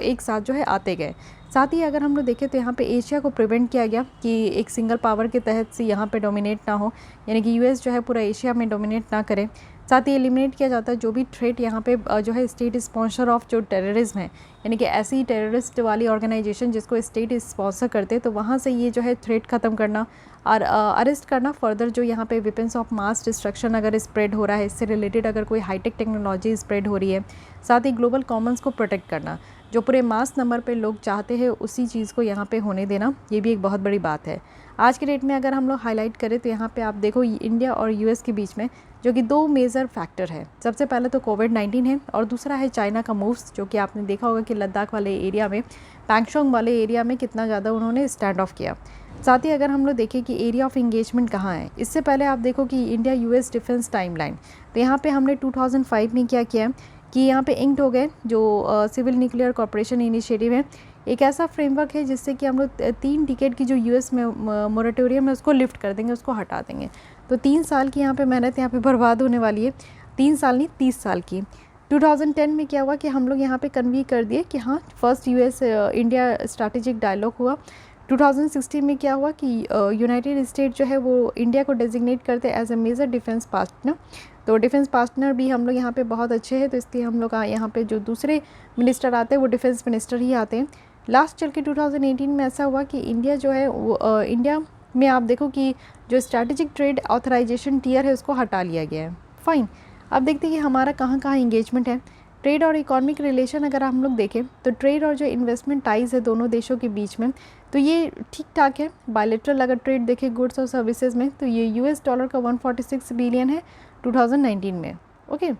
एक साथ जो है आते गए। साथ ही अगर हम लोग देखें तो यहाँ पे एशिया को प्रिवेंट किया गया कि एक सिंगल पावर के तहत से यहाँ पे डोमिनेट ना हो, यानी कि यूएस जो है पूरा एशिया में डोमिनेट ना करे। साथ ही एलिमिनेट किया जाता है जो भी थ्रेट यहाँ पे जो है स्टेट स्पॉन्सर ऑफ जो टेररिज्म है, यानी कि ऐसी टेररिस्ट वाली ऑर्गेनाइजेशन जिसको स्टेट स्पॉन्सर करते तो वहाँ से ये जो है थ्रेट ख़त्म करना और अरेस्ट करना। फर्दर जो यहाँ पे वेपन्स ऑफ मास डिस्ट्रक्शन अगर स्प्रेड हो रहा है, इससे रिलेटेड अगर कोई हाईटेक टेक्नोलॉजी स्प्रेड हो रही है, साथ ही ग्लोबल कॉमन्स को प्रोटेक्ट करना, जो पूरे मास नंबर पे लोग चाहते हैं उसी चीज़ को यहाँ पे होने देना, ये भी एक बहुत बड़ी बात है। आज के डेट में अगर हम लोग हाईलाइट करें तो यहाँ पे आप देखो इंडिया और यूएस के बीच में जो कि दो मेजर फैक्टर है। सबसे पहले तो कोविड-19 है और दूसरा है चाइना का मूव्स, जो कि आपने देखा होगा कि लद्दाख वाले एरिया में, पैंगशोंग वाले एरिया में कितना ज़्यादा उन्होंने स्टैंड ऑफ किया। साथ ही अगर हम लोग देखें कि एरिया ऑफ इंगेजमेंट कहाँ है, इससे पहले आप देखो कि इंडिया यूएस डिफेंस टाइमलाइन, तो यहाँ पे हमने 2005 में क्या किया कि यहाँ पे इंक्ड हो गए जो सिविल न्यूक्लियर कॉर्पोरेशन इनिशिएटिव है। एक ऐसा फ्रेमवर्क है जिससे कि हम लोग 3 डिकेड की जो यूएस में मोरेटोरियम है उसको लिफ्ट कर देंगे, उसको हटा देंगे। तो 3 साल की यहाँ पे मेहनत यहाँ पे बर्बाद होने वाली है, 3 साल नहीं 30 साल की। 2010 में क्या हुआ कि हम लोग यहाँ पे कन्वी कर दिए कि हाँ first US India strategic dialogue हुआ। 2016 में क्या हुआ कि यूनाइटेड स्टेट जो है वो इंडिया को डेजिग्नेट करते as a major defence partner. तो डिफेंस पार्टनर भी हम लोग यहाँ पे बहुत अच्छे हैं, तो इसलिए हम लोग यहाँ पे जो दूसरे मिनिस्टर आते हैं वो डिफेंस मिनिस्टर ही आते हैं। लास्ट चल के 2018 में ऐसा हुआ कि इंडिया जो है वो इंडिया में आप देखो कि जो स्ट्रैटेजिक ट्रेड ऑथराइजेशन टियर है उसको हटा लिया गया है। फाइन, अब देखते हैं कि हमारा कहाँ कहाँ इंगेजमेंट है। ट्रेड और इकोनॉमिक रिलेशन अगर हम लोग देखें तो ट्रेड और जो इन्वेस्टमेंट टाइज है दोनों देशों के बीच में, तो ये ठीक ठाक है। बायलैटरल अगर ट्रेड देखें गुड्स और सर्विसेज में तो ये यूएस डॉलर का 146 बिलियन है 2019 में। ओके,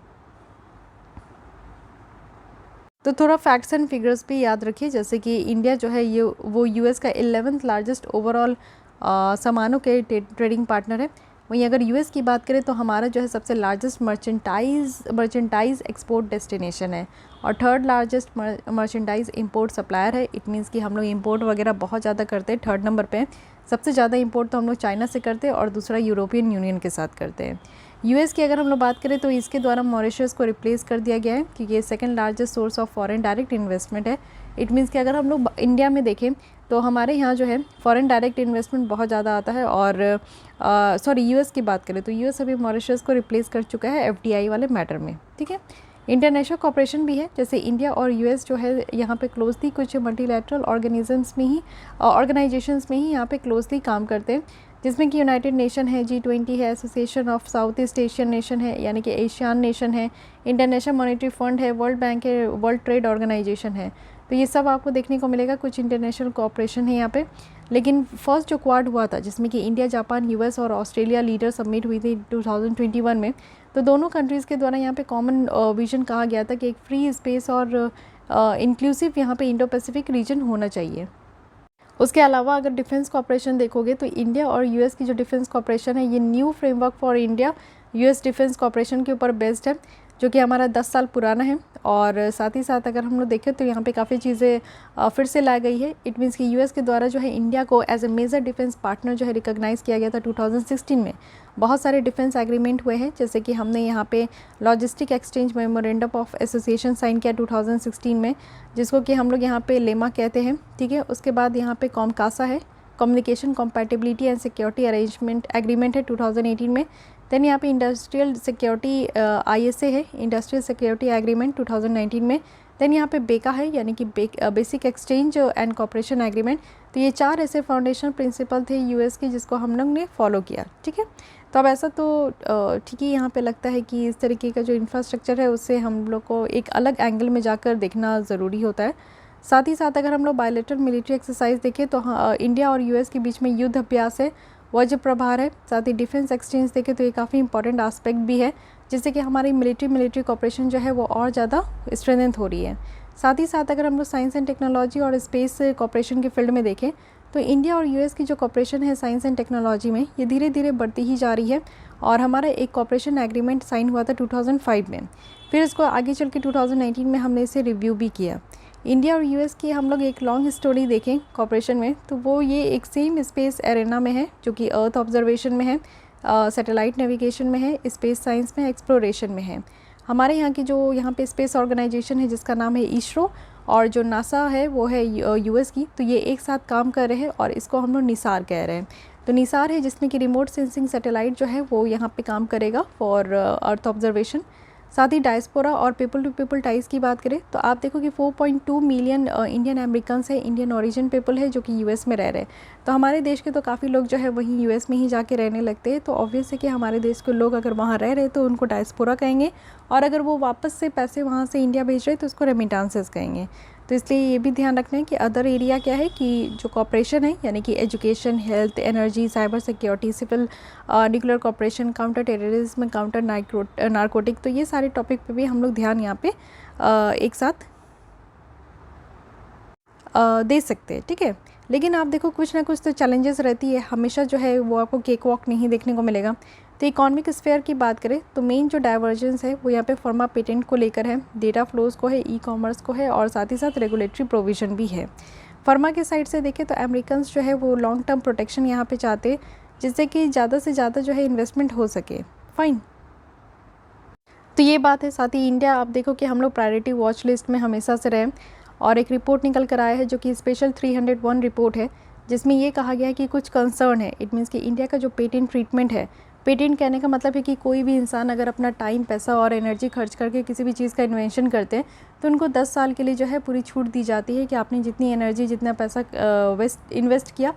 तो थोड़ा फैक्ट्स एंड फिगर्स भी याद रखिए, जैसे कि इंडिया जो है ये वो यूएस का 11th लार्जेस्ट ओवरऑल सामानों के ट्रेडिंग पार्टनर है। वहीं अगर यूएस की बात करें तो हमारा जो है सबसे लार्जेस्ट मर्चेंटाइज एक्सपोर्ट डेस्टिनेशन है और 3rd largest merchandise import supplier है। इट मीन्स कि हम लोग इंपोर्ट वगैरह बहुत ज़्यादा करते हैं। 3rd नंबर पे सबसे ज़्यादा इंपोर्ट तो हम लोग चाइना से करते हैं और दूसरा यूरोपियन यूनियन के साथ करते हैं। यूएस की अगर हम लोग बात करें तो इसके द्वारा मॉरिशस को रिप्लेस कर दिया गया है क्योंकि ये 2nd largest source of foreign direct investment है। इट मीन्स कि अगर हम लोग इंडिया में देखें तो हमारे यहाँ जो है फॉरेन डायरेक्ट इन्वेस्टमेंट बहुत ज़्यादा आता है। और यूएस की बात करें तो यूएस अभी मॉरिशस को रिप्लेस कर चुका है एफडीआई वाले मैटर में। ठीक है, इंटरनेशनल कॉपरेशन भी है, जैसे इंडिया और यूएस जो है यहाँ पे क्लोजली कुछ मल्टीलैटरल ऑर्गेनाइजेशंस में ही यहाँ पे क्लोजली काम करते हैं, जिसमें कि यूनाइटेड नेशन है, G20 है, association of south east Asian nation है यानी कि एशियान नेशन है, इंटरनेशनल मॉनेटरी फंड है, वर्ल्ड बैंक है, वर्ल्ड ट्रेड ऑर्गेनाइजेशन है। तो ये सब आपको देखने को मिलेगा, कुछ इंटरनेशनल कोऑपरेशन है यहाँ पे। लेकिन फर्स्ट जो क्वाड हुआ था जिसमें कि इंडिया, जापान, यूएस और ऑस्ट्रेलिया लीडर सबमिट हुई थी 2021 में, तो दोनों कंट्रीज़ के द्वारा यहाँ पे कॉमन विजन कहा गया था कि एक फ्री स्पेस और इंक्लूसिव यहाँ पे इंडो पैसिफिक रीजन होना चाहिए। उसके अलावा अगर डिफेंस कॉपरेशन देखोगे तो इंडिया और यूएस की जो डिफेंस कॉपरेशन है ये new framework for India US defence cooperation के ऊपर बेस्ड है, जो कि हमारा 10 साल पुराना है। और साथ ही साथ अगर हम लोग देखें तो यहाँ पे काफ़ी चीज़ें फिर से लाई गई है। इट मीन्स कि यूएस के द्वारा जो है इंडिया को as a major defence partner जो है रिकॉग्नाइज़ किया गया था 2016 में। बहुत सारे डिफेंस एग्रीमेंट हुए हैं, जैसे कि हमने यहाँ पे logistic exchange memorandum of association sign किया 2016 में, जिसको कि हम लोग यहाँ पे लेमा कहते हैं। ठीक है, उसके बाद यहाँ पे कॉमकासा है, communication compatibility and security arrangement agreement है 2018 में। देन यहाँ पे इंडस्ट्रियल सिक्योरिटी ISA है, इंडस्ट्रियल सिक्योरिटी एग्रीमेंट 2019 में। देन यहाँ पे बेका है यानी कि basic exchange and cooperation agreement. तो ये 4 ऐसे फाउंडेशनल प्रिंसिपल थे यूएस के जिसको हम लोग ने फॉलो किया। ठीक है, तो अब ऐसा तो ठीक ही यहाँ पे लगता है कि इस तरीके का जो इंफ्रास्ट्रक्चर है उससे हम लोग को एक अलग एंगल में जाकर देखना ज़रूरी होता है। साथ ही साथ अगर हम लोग बायलैटरल मिलिट्री एक्सरसाइज देखें तो हाँ, इंडिया और यूएस के बीच में युद्ध अभ्यास है वज्र प्रभार है। साथ ही डिफेंस एक्सचेंज देखें तो ये काफ़ी इंपॉर्टेंट आस्पेक्ट भी है, जिससे कि हमारी मिलिट्री कॉपरेशन जो है वो और ज़्यादा स्ट्रेंथन हो रही है। साथ ही साथ अगर हम लोग साइंस एंड टेक्नोलॉजी और स्पेस कॉपरेशन के फील्ड में देखें तो इंडिया और यूएस की जो कॉपरेशन है साइंस एंड टेक्नोलॉजी में, ये धीरे धीरे बढ़ती ही जा रही है। और हमारा एक कॉपरेशन एग्रीमेंट साइन हुआ था 2005 में, फिर इसको आगे चल के 2019 में हमने इसे रिव्यू भी किया। इंडिया और यूएस की हम लोग एक लॉन्ग स्टोरी देखें कॉपरेशन में, तो वो ये एक सेम स्पेस एरेना में है, जो कि अर्थ ऑब्जर्वेशन में है, सैटेलाइट नेविगेशन में है, स्पेस साइंस में, एक्सप्लोरेशन में है। हमारे यहाँ की जो यहाँ पे स्पेस ऑर्गेनाइजेशन है जिसका नाम है इसरो, और जो नासा है वो है यूएस की, तो ये एक साथ काम कर रहे हैं और इसको हम लोग निसार कह रहे हैं। तो निसार है जिसमें कि रिमोट सेंसिंग सैटेलाइट जो है वो यहाँ पे काम करेगा फॉर अर्थ ऑब्जर्वेशन। साथ ही डायस्पोरा और पीपल टू पीपल टाइज की बात करें तो आप देखो कि 4.2 मिलियन इंडियन अमेरिकन्स है, इंडियन ओरिजिन पीपल है, जो कि यूएस में रह रहे हैं। तो हमारे देश के तो काफ़ी लोग जो है वहीं यूएस में ही जाके रहने लगते हैं, तो ऑब्वियस है कि हमारे देश के लोग अगर वहाँ रह रहे तो उनको डायस्पोरा कहेंगे, और अगर वो वापस से पैसे वहाँ से इंडिया भेज रहे तो उसको रेमिटांसेस कहेंगे। तो इसलिए ये भी ध्यान रखना है कि अदर एरिया क्या है कि जो कॉपरेशन है, यानी कि education, health, energy, cyber security, civil, nuclear cooperation, counter terrorism, counter narcotic, तो ये सारे टॉपिक पे भी हम लोग ध्यान यहाँ पे एक साथ दे सकते हैं, ठीक है। लेकिन आप देखो कुछ ना कुछ तो चैलेंजेस रहती है, हमेशा जो है वो आपको केक वॉक नहीं देखने को मिलेगा। तो इकोनॉमिक स्फेयर की बात करें तो मेन जो डाइवर्जेंस है वो यहाँ पे फर्मा पेटेंट को लेकर है, डेटा फ्लोज को है, ई कॉमर्स को है, और साथ ही साथ रेगुलेटरी प्रोविज़न भी है। फर्मा के साइड से देखें तो अमेरिकन्स जो है वो लॉन्ग टर्म प्रोटेक्शन यहाँ पे चाहते हैं, जिससे कि ज़्यादा से ज़्यादा जो है इन्वेस्टमेंट हो सके। फाइन, तो ये बात है। साथ ही इंडिया आप देखो कि हम लोग प्रायोरिटी वॉच लिस्ट में हमेशा से रहे, और एक रिपोर्ट निकल कर आया है जो कि स्पेशल 301 रिपोर्ट है, जिसमें ये कहा गया है कि कुछ कंसर्न है। इट मीन्स कि इंडिया का जो पेटेंट ट्रीटमेंट है, पेटेंट कहने का मतलब है कि कोई भी इंसान अगर अपना टाइम, पैसा और एनर्जी खर्च करके किसी भी चीज़ का इन्वेंशन करते हैं तो उनको 10 साल के लिए जो है पूरी छूट दी जाती है कि आपने जितनी एनर्जी, जितना पैसा इन्वेस्ट किया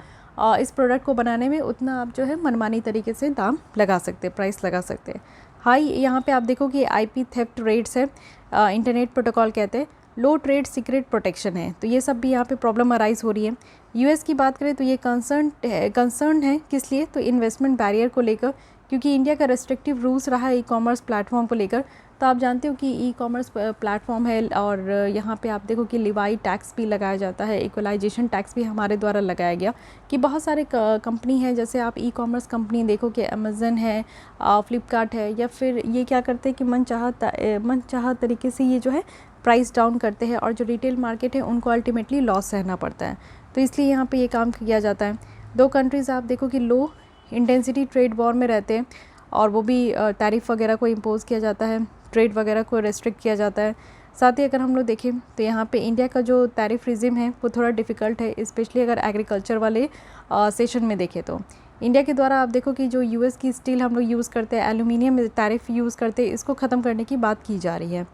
इस प्रोडक्ट को बनाने में, उतना आप जो है मनमानी तरीके से दाम लगा सकते हैं, प्राइस लगा सकते हैं। हाई यहाँ पे आप देखो कि आईपी थेफ्ट रेट्स है, इंटरनेट प्रोटोकॉल कहते हैं, लो ट्रेड सीक्रेट प्रोटेक्शन है, तो ये सब भी यहाँ पे प्रॉब्लम अराइज हो रही है। यूएस की बात करें तो ये कंसर्न है किस लिए, तो इन्वेस्टमेंट बैरियर को लेकर, क्योंकि इंडिया का रेस्ट्रिक्टिव रूल्स रहा है ई कॉमर्स प्लेटफॉर्म को लेकर। तो आप जानते हो कि ई कॉमर्स प्लेटफॉर्म है, और यहाँ पे आप देखो कि लिवाई टैक्स भी लगाया जाता है, इक्वलाइजेशन टैक्स भी हमारे द्वारा लगाया गया, कि बहुत सारे कंपनी हैं, जैसे आप ई कॉमर्स कंपनी देखो कि अमेज़न है, फ्लिपकार्ट है, या फिर ये क्या करते हैं कि मनचाहा तरीके से ये जो है प्राइस डाउन करते हैं, और जो रिटेल मार्केट है उनको अल्टीमेटली लॉस सहना पड़ता है। तो इसलिए यहाँ पे ये काम किया जाता है। दो कंट्रीज़ आप देखो कि लो इंटेंसिटी ट्रेड वॉर में रहते हैं, और वो भी टैरिफ वगैरह को इम्पोज़ किया जाता है, ट्रेड वगैरह को रेस्ट्रिक्ट किया जाता है। साथ ही अगर हम लोग देखें तो यहाँ पे इंडिया का जो टैरिफ रिजिम है वो थोड़ा डिफ़िकल्ट है, स्पेशली अगर एग्रीकल्चर वाले सेशन में देखें तो। इंडिया के द्वारा आप देखो कि जो यूएस की स्टील हम लोग यूज़ करते हैं, एल्यूमिनियम टैरिफ यूज़ करते हैं, इसको ख़त्म करने की बात की जा रही है।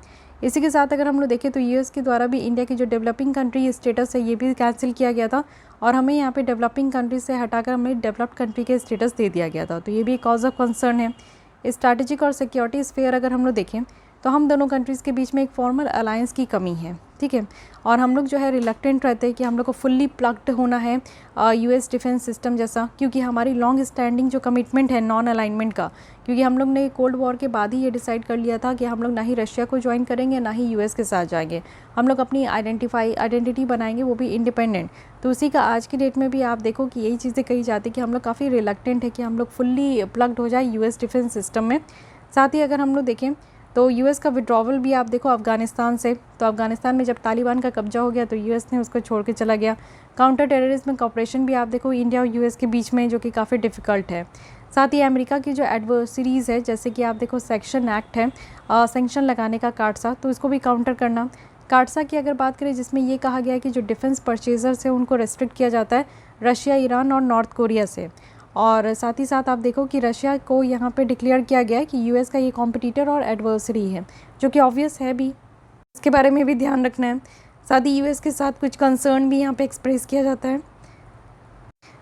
इसी के साथ अगर हम लोग देखें तो यूएस के द्वारा भी इंडिया की जो डेवलपिंग कंट्री स्टेटस है ये भी कैंसिल किया गया था, और हमें यहाँ पे डेवलपिंग कंट्री से हटाकर हमें डेवलप्ड कंट्री के स्टेटस दे दिया गया था। तो ये भी एक कॉज ऑफ कंसर्न है। स्ट्रैटेजिक और सिक्योरिटी स्फेयर अगर हम लोग देखें तो हम दोनों कंट्रीज़ के बीच में एक फॉर्मल अलायंस की कमी है, ठीक है, और हम लोग जो है रिलक्टेंट रहते हैं कि हम लोग को फुल्ली प्लग्ड होना है यूएस डिफेंस सिस्टम जैसा, क्योंकि हमारी लॉन्ग स्टैंडिंग जो कमिटमेंट है नॉन अलाइनमेंट का, क्योंकि हम लोग ने कोल्ड वॉर के बाद ही ये डिसाइड कर लिया था कि हम लोग ना ही रशिया को ज्वाइन करेंगे ना ही यूएस के साथ जाएंगे, हम लोग अपनी आइडेंटिटी बनाएंगे, वो भी इंडिपेंडेंट। तो उसी का आज की डेट में भी आप देखो कि यही चीज़ें कही जाती है कि हम लोग काफ़ी रिलक्टेंट है कि हम लोग फुल्ली प्लग्ड हो जाए यूएस डिफेंस सिस्टम में। साथ ही अगर हम लोग देखें तो यूएस का विड्रॉवल भी आप देखो अफ़गानिस्तान से, तो अफ़गानिस्तान में जब तालिबान का कब्जा हो गया तो यूएस ने उसको छोड़ के चला गया। काउंटर टेररिज्म कॉपरेशन भी आप देखो इंडिया और यूएस के बीच में, जो कि काफ़ी डिफ़िकल्ट है। साथ ही अमेरिका की जो एडवर्सरीज़ है, जैसे कि आप देखो सेक्शन एक्ट है, सेंक्शन लगाने का काटसा, तो इसको भी काउंटर करना। काटसा की अगर बात करें जिसमें ये कहा गया है कि जो डिफेंस परचेजर्स है उनको रेस्ट्रिक्ट किया जाता है रशिया, ईरान और नॉर्थ कोरिया से, और साथ ही साथ आप देखो कि रशिया को यहाँ पे डिक्लेयर किया गया है कि यूएस का ये कॉम्पिटिटर और एडवर्सरी है, जो कि ऑब्वियस है भी, इसके बारे में भी ध्यान रखना है। साथ ही यूएस के साथ कुछ कंसर्न भी यहाँ पे एक्सप्रेस किया जाता है,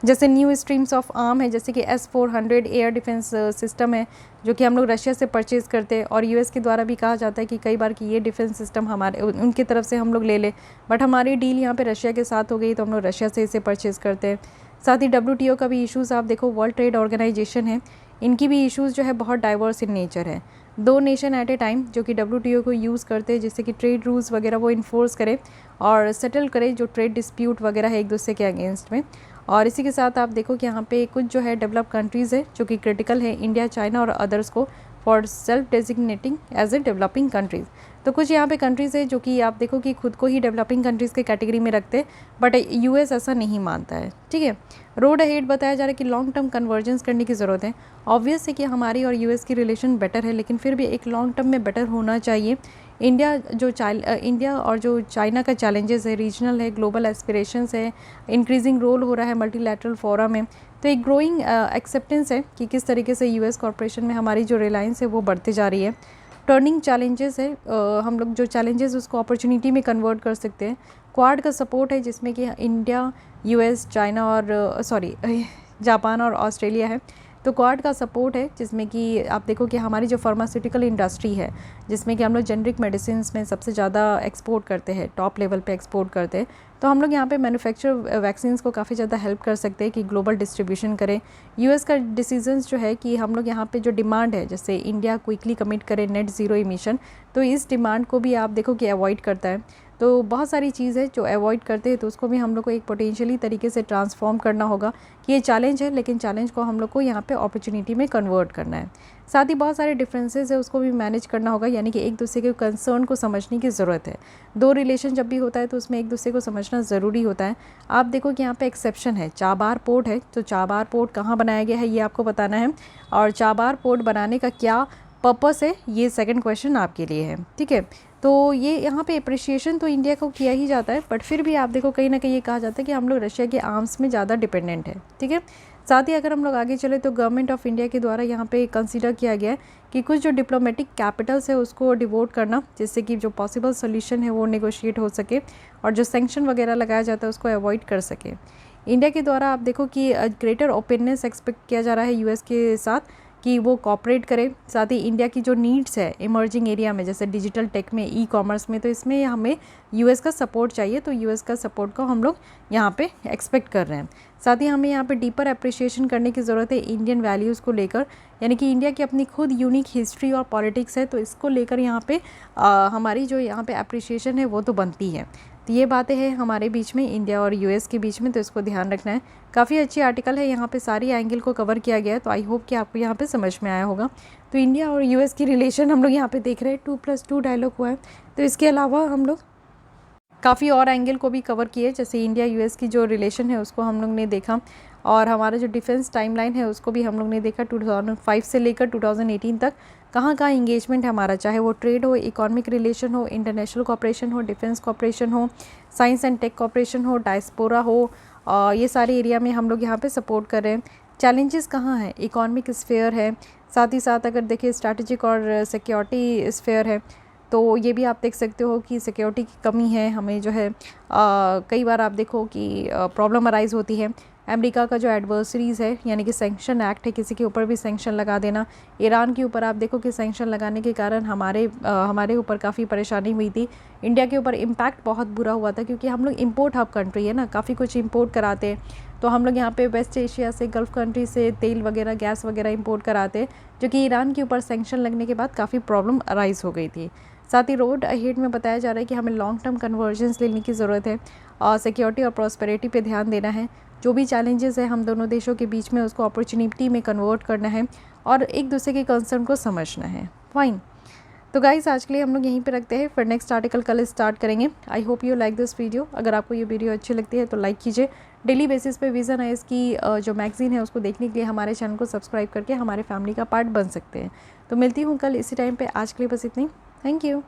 जैसे न्यू स्ट्रीम्स ऑफ आर्म है, जैसे कि S-400 एयर डिफेंस सिस्टम है, जो कि हम लोग रशिया से परचेज़ करते हैं, और यूएस के द्वारा भी कहा जाता है कि कई बार कि ये डिफेंस सिस्टम हमारे उनकी तरफ से हम लोग ले लें, बट हमारी डील यहाँ पे रशिया के साथ हो गई तो हम लोग रशिया से इसे परचेज़ करते हैं। साथ ही WTO का भी इश्यूज़ आप देखो, वर्ल्ड ट्रेड ऑर्गेनाइजेशन है, इनकी भी इश्यूज़ जो है बहुत डाइवर्स इन नेचर है। 2 नेशन एट ए टाइम जो कि WTO को यूज़ करते हैं जिससे कि ट्रेड रूल्स वगैरह वो इन्फोर्स करे और सेटल करे जो ट्रेड डिस्प्यूट वगैरह है एक दूसरे के अगेंस्ट में। और इसी के साथ आप देखो कि यहाँ पे कुछ जो है डेवलप कंट्रीज़ है जो कि क्रिटिकल है इंडिया, चाइना और अदर्स को for self designating as a developing countries. तो कुछ यहाँ पे कंट्रीज़ है जो कि आप देखो कि खुद को ही डेवलपिंग कंट्रीज़ के कैटेगरी में रखते हैं, बट US ऐसा नहीं मानता है। ठीक है, रोड अहेड बताया जा रहा है कि लॉन्ग टर्म कन्वर्जेंस करने की ज़रूरत है। ऑब्वियस है कि हमारी और US की रिलेशन बेटर है, लेकिन फिर भी एक लॉन्ग टर्म में बेटर होना चाहिए। इंडिया और जो चाइना का चैलेंजेस है, रीजनल है, ग्लोबल एस्पिरेशंस है, इंक्रीजिंग रोल हो रहा है मल्टीलैटरल फोरम में, तो एक ग्रोइंग एक्सेप्टेंस है कि किस तरीके से US कॉर्पोरेशन में हमारी जो रिलायंस है वो बढ़ती जा रही है। टर्निंग चैलेंजेस है, हम लोग जो चैलेंजेस उसको अपॉर्चुनिटी में कन्वर्ट कर सकते हैं। क्वाड का सपोर्ट है जिसमें कि इंडिया, US, चाइना और जापान और ऑस्ट्रेलिया है। तो क्वाड का सपोर्ट है जिसमें कि आप देखो कि हमारी जो फार्मास्यूटिकल इंडस्ट्री है जिसमें कि हम लोग जेनरिक मेडिसिन में सबसे ज़्यादा एक्सपोर्ट करते हैं, टॉप लेवल पे एक्सपोर्ट करते हैं, तो हम लोग यहाँ पे मैन्युफैक्चर वैक्सीन्स को काफ़ी ज़्यादा हेल्प कर सकते हैं कि ग्लोबल डिस्ट्रीब्यूशन करें। US का डिसीजंस जो है कि हम लोग यहाँ पे जो डिमांड है, जैसे इंडिया क्विकली कमिट करे नेट ज़ीरो इमिशन, तो इस डिमांड को भी आप देखो कि अवॉइड करता है। तो बहुत सारी चीज़ है जो अवॉइड करते हैं, तो उसको भी हम लोग को एक पोटेंशियली तरीके से ट्रांसफॉर्म करना होगा कि ये चैलेंज है, लेकिन चैलेंज को हम लोग को यहाँ पे अपॉर्चुनिटी में कन्वर्ट करना है। साथ ही बहुत सारे डिफरेंसेस है उसको भी मैनेज करना होगा, यानी कि एक दूसरे के कंसर्न को समझने की ज़रूरत है। 2 रिलेशन जब भी होता है तो उसमें एक दूसरे को समझना ज़रूरी होता है। आप देखो कि यहाँ पे एक्सेप्शन है, चाबार पोर्ट है, तो चाबार पोर्ट कहाँ बनाया गया है ये आपको बताना है, और चाबार पोर्ट बनाने का क्या पर्पस है, ये सेकंड क्वेश्चन आपके लिए है। ठीक है, तो ये यहाँ पे अप्रिशिएशन तो इंडिया को किया ही जाता है, बट फिर भी आप देखो कहीं ना कहीं ये कहा जाता है कि हम लोग रशिया के आर्म्स में ज़्यादा डिपेंडेंट है। ठीक है, साथ ही अगर हम लोग आगे चले तो गवर्नमेंट ऑफ इंडिया के द्वारा यहाँ पे कंसीडर किया गया है कि कुछ जो डिप्लोमेटिक कैपिटल्स है उसको डिवोट करना, जिससे कि जो पॉसिबल सोल्यूशन है वो नेगोशिएट हो सके और जो सेंक्शन वगैरह लगाया जाता है उसको अवॉइड कर सके। इंडिया के द्वारा आप देखो कि ग्रेटर ओपननेस एक्सपेक्ट किया जा रहा है US के साथ कि वो कॉपरेट करे। साथ ही इंडिया की जो नीड्स है इमर्जिंग एरिया में, जैसे डिजिटल टेक में, ई-कॉमर्स में, तो इसमें हमें US का सपोर्ट चाहिए, तो US का सपोर्ट को हम लोग यहाँ पे एक्सपेक्ट कर रहे हैं। साथ ही हमें यहाँ पे डीपर अप्रिशिएशन करने की ज़रूरत है इंडियन वैल्यूज़ को लेकर, यानी कि इंडिया की अपनी खुद यूनिक हिस्ट्री और पॉलिटिक्स है, तो इसको लेकर यहाँ पे हमारी जो यहाँ पे अप्रिशिएशन है वो तो बनती है। तो ये बातें हैं हमारे बीच में, इंडिया और US के बीच में, तो इसको ध्यान रखना है। काफ़ी अच्छी आर्टिकल है, यहाँ पे सारी एंगल को कवर किया गया है, तो आई होप कि आपको यहाँ पे समझ में आया होगा। तो इंडिया और US की रिलेशन हम लोग यहाँ पे देख रहे हैं, 2+2 डायलॉग हुआ है। तो इसके अलावा हम लोग काफ़ी और एंगल को भी कवर किए, जैसे इंडिया US की जो रिलेशन है उसको हम लोग ने देखा, और हमारा जो डिफेंस टाइमलाइन है उसको भी हम लोग ने देखा। 2005 से लेकर 2018 तक कहाँ कहाँ इंगेजमेंट है हमारा, चाहे वो ट्रेड हो, इकोनॉमिक रिलेशन हो, इंटरनेशनल कॉपरेशन हो, डिफेंस कॉपरेशन हो, साइंस एंड टेक कॉपरेशन हो, डायस्पोरा हो, ये सारे एरिया में हम लोग यहाँ पे सपोर्ट कर रहे हैं। चैलेंजेस कहाँ हैं, इकोनॉमिक स्फेयर है, साथ ही साथ अगर देखिए स्ट्रैटेजिक और सिक्योरिटी स्फेयर है, तो ये भी आप देख सकते हो कि सिक्योरिटी की कमी है, हमें जो है कई बार आप देखो कि प्रॉब्लम अराइज होती है। अमेरिका का जो एडवर्सरीज़ है, यानी कि सैंक्शन एक्ट है, किसी के ऊपर भी सैंक्शन लगा देना। ईरान के ऊपर आप देखो कि सैंक्शन लगाने के कारण हमारे ऊपर काफ़ी परेशानी हुई थी। इंडिया के ऊपर इम्पैक्ट बहुत बुरा हुआ था, क्योंकि हम लोग इम्पोर्ट हब कंट्री है ना, काफ़ी कुछ इम्पोर्ट कराते हैं। तो हम लोग यहाँ पे वेस्ट एशिया से, गल्फ़ कंट्री से तेल वगैरह, गैस वगैरह इम्पोर्ट कराते, जो कि ईरान के ऊपर सैंक्शन लगने के बाद काफ़ी प्रॉब्लम अराइज हो गई थी। साथ ही रोड अहेड में बताया जा रहा है कि हमें लॉन्ग टर्म कन्वर्जेंस लेने की ज़रूरत है, और सिक्योरिटी और प्रॉस्पेरिटी पे ध्यान देना है। जो भी चैलेंजेस है हम दोनों देशों के बीच में, उसको अपॉर्चुनिटी में कन्वर्ट करना है और एक दूसरे के कंसर्न को समझना है। फाइन, तो गाइस आज के लिए हम लोग यहीं पे रखते हैं, फिर नेक्स्ट आर्टिकल कल स्टार्ट करेंगे। I hope you like this video. अगर आपको ये वीडियो अच्छी लगती है तो लाइक कीजिए। डेली बेसिस पे विज़न आइज़ की जो मैगजीन है उसको देखने के लिए हमारे चैनल को सब्सक्राइब करके हमारे फैमिली का पार्ट बन सकते हैं। तो मिलती हूँ कल इसी टाइम पे। आज के लिए बस इतनी। Thank you.